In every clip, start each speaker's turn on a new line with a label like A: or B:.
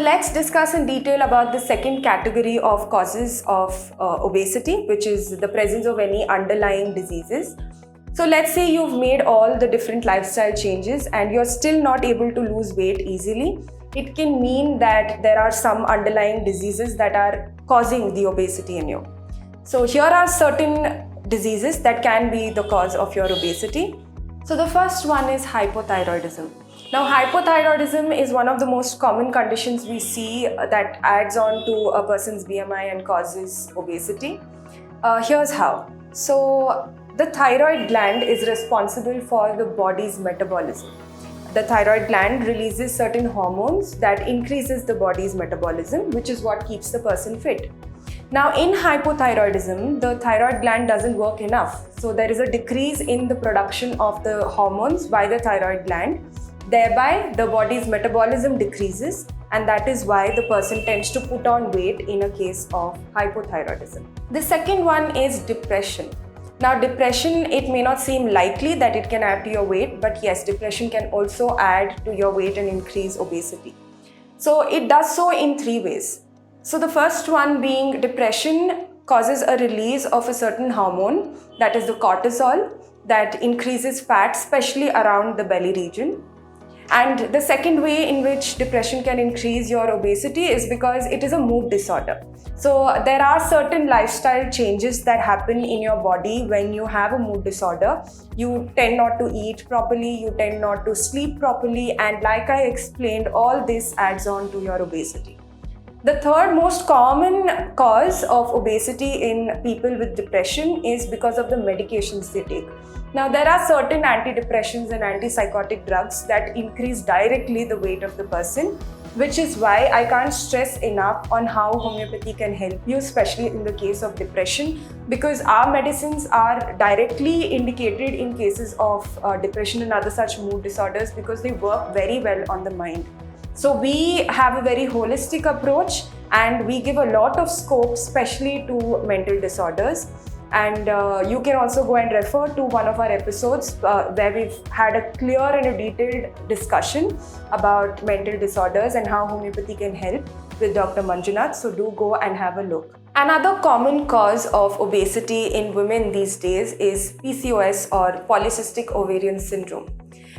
A: let's discuss in detail about the second category of causes of obesity, which is the presence of any underlying diseases. So let's say you've made all the different lifestyle changes and you're still not able to lose weight easily. It can mean that there are some underlying diseases that are causing the obesity in you. So here are certain diseases that can be the cause of your obesity. So the first one is hypothyroidism. Now, hypothyroidism is one of the most common conditions we see that adds on to a person's BMI and causes obesity. Here's how. So the thyroid gland is responsible for the body's metabolism. The thyroid gland releases certain hormones that increases the body's metabolism, which is what keeps the person fit. Now, in hypothyroidism, the thyroid gland doesn't work enough. So there is a decrease in the production of the hormones by the thyroid gland. Thereby, the body's metabolism decreases, and that is why the person tends to put on weight in a case of hypothyroidism. The second one is depression. Now, depression, it may not seem likely that it can add to your weight, but yes, depression can also add to your weight and increase obesity. So it does so in three ways. So the first one being depression causes a release of a certain hormone, that is the cortisol, that increases fat, especially around the belly region. And the second way in which depression can increase your obesity is because it is a mood disorder. So there are certain lifestyle changes that happen in your body when you have a mood disorder. You tend not to eat properly, you tend not to sleep properly, and like I explained, all this adds on to your obesity. The third most common cause of obesity in people with depression is because of the medications they take. Now, there are certain antidepressants and antipsychotic drugs that increase directly the weight of the person, which is why I can't stress enough on how homeopathy can help you, especially in the case of depression, because our medicines are directly indicated in cases of depression and other such mood disorders because they work very well on the mind. So we have a very holistic approach and we give a lot of scope, especially to mental disorders. And you can also go and refer to one of our episodes where we've had a clear and a detailed discussion about mental disorders and how homeopathy can help with Dr. Manjunath. So do go and have a look. Another common cause of obesity in women these days is PCOS or polycystic ovarian syndrome.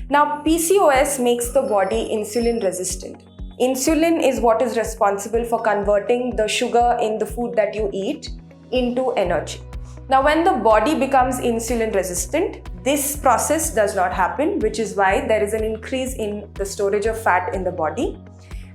A: Now, PCOS makes the body insulin resistant. Insulin is what is responsible for converting the sugar in the food that you eat into energy. Now, when the body becomes insulin resistant, this process does not happen, which is why there is an increase in the storage of fat in the body.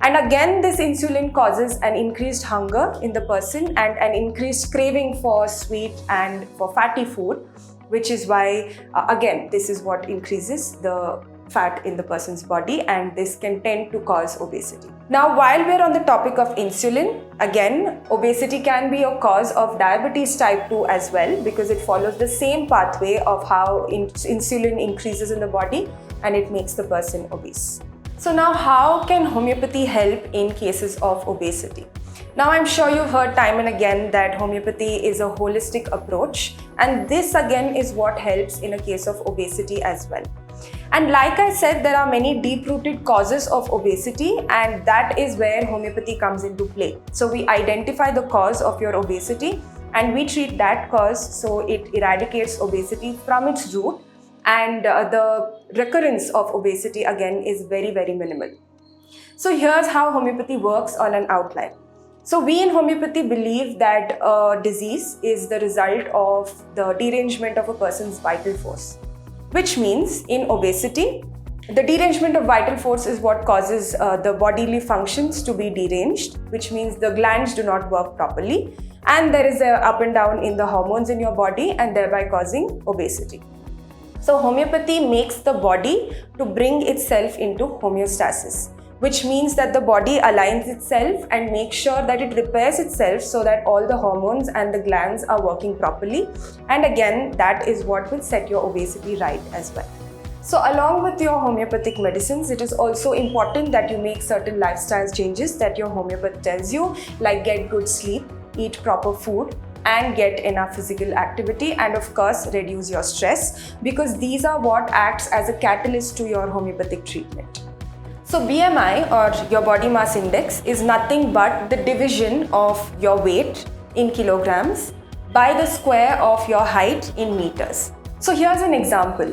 A: And again, this insulin causes an increased hunger in the person and an increased craving for sweet and for fatty food, which is why, again, this is what increases the fat in the person's body, and this can tend to cause obesity. Now, while we're on the topic of insulin, again, obesity can be a cause of diabetes type 2 as well, because it follows the same pathway of how insulin increases in the body and it makes the person obese. So now, how can homeopathy help in cases of obesity? Now, I'm sure you've heard time and again that homeopathy is a holistic approach, and this again is what helps in a case of obesity as well. And like I said, there are many deep-rooted causes of obesity, and that is where homeopathy comes into play. So we identify the cause of your obesity and we treat that cause so it eradicates obesity from its root, and the recurrence of obesity again is very, very minimal. So here's how homeopathy works on an outline. So we in homeopathy believe that a disease is the result of the derangement of a person's vital force, which means in obesity, the derangement of vital force is what causes the bodily functions to be deranged, which means the glands do not work properly and there is a up and down in the hormones in your body and thereby causing obesity. So homeopathy makes the body to bring itself into homeostasis, which means that the body aligns itself and makes sure that it repairs itself so that all the hormones and the glands are working properly. And again, that is what will set your obesity right as well. So along with your homeopathic medicines, it is also important that you make certain lifestyle changes that your homeopath tells you, like get good sleep, eat proper food, and get enough physical activity, and of course reduce your stress, because these are what acts as a catalyst to your homeopathic treatment. So BMI, or your body mass index, is nothing but the division of your weight in kilograms by the square of your height in meters. So here's an example.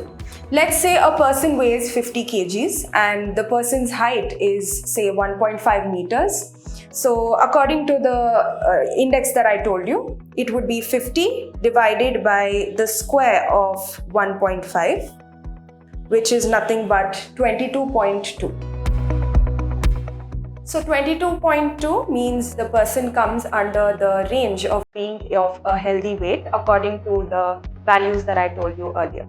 A: Let's say a person weighs 50 kgs and the person's height is, say, 1.5 meters. So according to the index that I told you, it would be 50 divided by the square of 1.5, which is nothing but 22.2. So 22.2 means the person comes under the range of being of a healthy weight according to the values that I told you earlier.